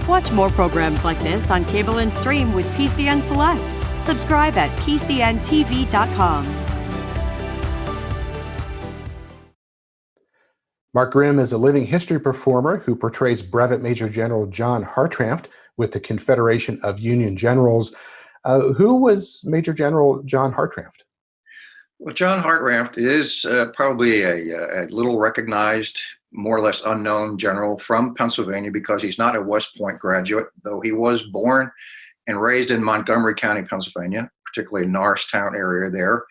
Watch more programs like this on cable and stream with PCN Select. Subscribe at PCNTV.com. Mark Grimm is a living history performer who portrays Brevet Major General John Hartranft with the Confederation of Union Generals. Who was Major General John Hartranft? Well, John Hartranft is probably a little recognized, more or less unknown general from Pennsylvania because he's not a West Point graduate, though he was born and raised in Montgomery County, Pennsylvania, particularly Norristown area there.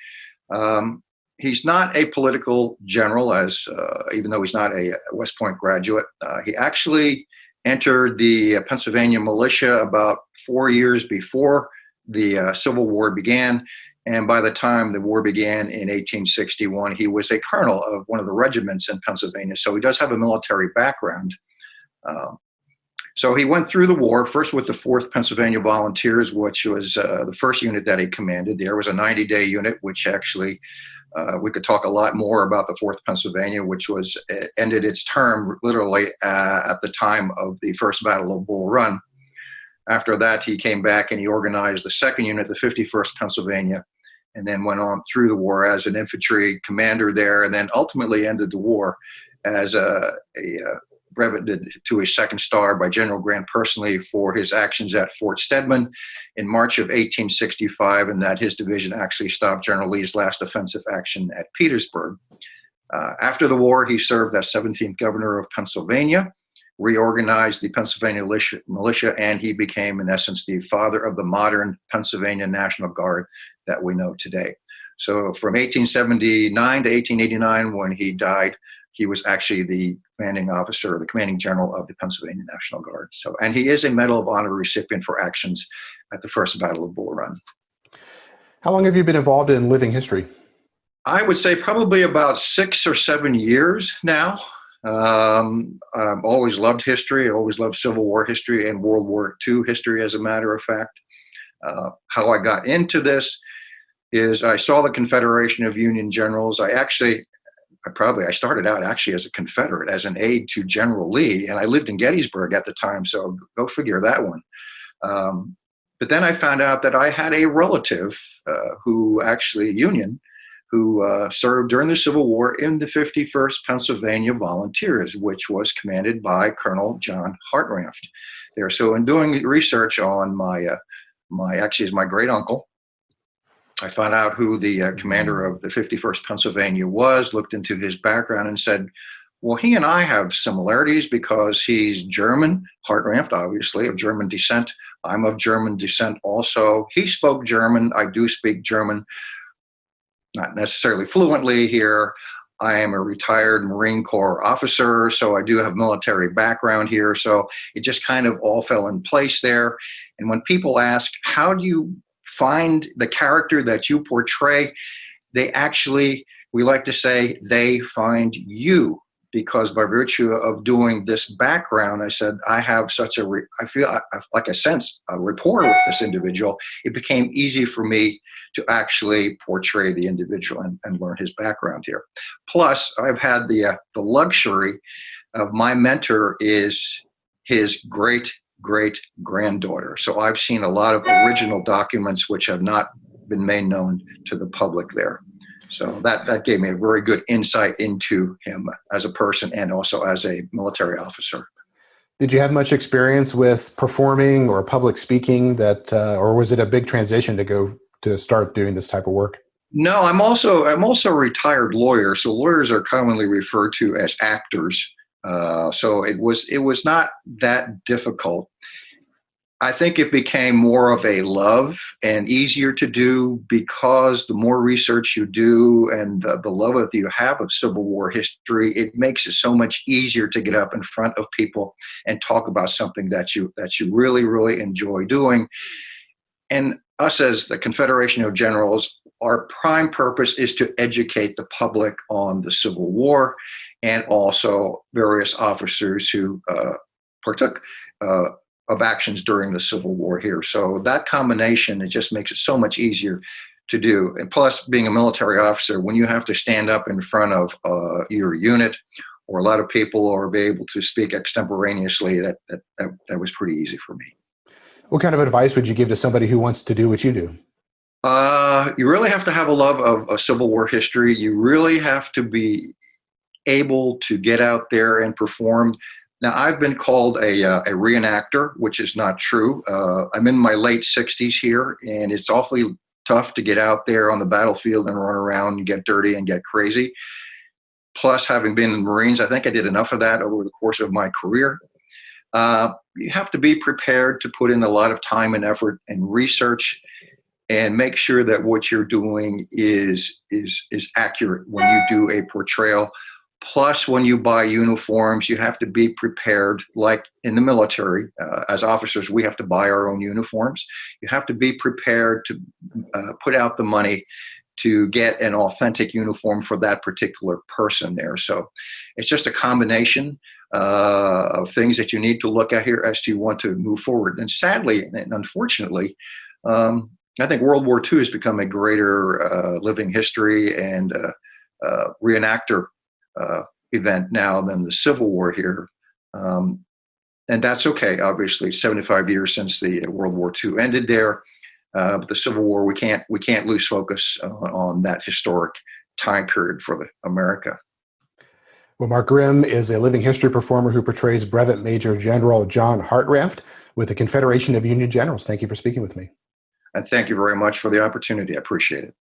He's not a political general, even though he's not a West Point graduate. He actually entered the Pennsylvania militia about 4 years before the Civil War began. And by the time the war began in 1861, he was a colonel of one of the regiments in Pennsylvania. So he does have a military background. So he went through the war, first with the 4th Pennsylvania Volunteers, which was the first unit that he commanded. There was a 90-day unit, which actually, we could talk a lot more about the 4th Pennsylvania, which was ended its term literally at the time of the First Battle of Bull Run. After that, he came back and he organized the 2nd unit, the 51st Pennsylvania, and then went on through the war as an infantry commander there, and then ultimately ended the war as a breveted to his 2nd star by General Grant personally for his actions at Fort Stedman in March of 1865, and that his division actually stopped General Lee's last offensive action at Petersburg. After the war, he served as 17th governor of Pennsylvania, reorganized the Pennsylvania militia, and he became, in essence, the father of the modern Pennsylvania National Guard that we know today. So from 1879 to 1889, when he died, he was actually the commanding officer, the commanding general of the Pennsylvania National Guard. So, and he is a Medal of Honor recipient for actions at the First Battle of Bull Run. How long have you been involved in living history? I would say probably about 6 or 7 years now. I've always loved history. I always loved Civil War history and World War II history, as a matter of fact. How I got into this is I saw the Confederation of Union Generals. I started out actually as a Confederate, as an aide to General Lee, and I lived in Gettysburg at the time, so go figure that one. But then I found out that I had a relative who served during the Civil War in the 51st Pennsylvania Volunteers, which was commanded by Colonel John Hartranft there. So in doing research on my great uncle, I found out who the commander of the 51st Pennsylvania was, looked into his background and said, well, he and I have similarities because he's German, Hartranft, obviously, of German descent. I'm of German descent also. He spoke German. I do speak German, not necessarily fluently here. I am a retired Marine Corps officer, so I do have military background here. So it just kind of all fell in place there. And when people ask, how do you find the character that you portray, we like to say, they find you. Because by virtue of doing this background, I said, I have I feel like a rapport with this individual. It became easy for me to actually portray the individual and learn his background here. Plus, I've had the luxury of my mentor is his great-great-granddaughter. So I've seen a lot of original documents which have not been made known to the public there. So that gave me a very good insight into him as a person and also as a military officer. Did you have much experience with performing or public speaking or was it a big transition to start doing this type of work? No, I'm also a retired lawyer. So lawyers are commonly referred to as actors. So it was not that difficult. I think it became more of a love and easier to do because the more research you do and the love that you have of Civil War history, it makes it so much easier to get up in front of people and talk about something that you really, really enjoy doing. And us as the Confederation of Generals, our prime purpose is to educate the public on the Civil War and also various officers who partook of actions during the Civil War here. So that combination, it just makes it so much easier to do. And plus, being a military officer, when you have to stand up in front of your unit or a lot of people, or be able to speak extemporaneously, that was pretty easy for me. What kind of advice would you give to somebody who wants to do what you do? You really have to have a love of Civil War history. You really have to be able to get out there and perform. Now, I've been called a reenactor, which is not true. I'm in my late 60s here, and it's awfully tough to get out there on the battlefield and run around and get dirty and get crazy. Plus, having been in the Marines, I think I did enough of that over the course of my career. You have to be prepared to put in a lot of time and effort and research, and make sure that what you're doing is accurate when you do a portrayal. Plus, when you buy uniforms, you have to be prepared, like in the military. As officers, we have to buy our own uniforms. You have to be prepared to put out the money to get an authentic uniform for that particular person there. So it's just a combination of things that you need to look at here as you want to move forward. And sadly and unfortunately, I think World War II has become a greater living history and reenactor event now than the Civil War here. And that's okay, obviously. 75 years since the World War II ended there. But the Civil War, we can't lose focus on that historic time period for America. Well, Mark Grimm is a living history performer who portrays Brevet Major General John Hartranft with the Confederation of Union Generals. Thank you for speaking with me. And thank you very much for the opportunity. I appreciate it.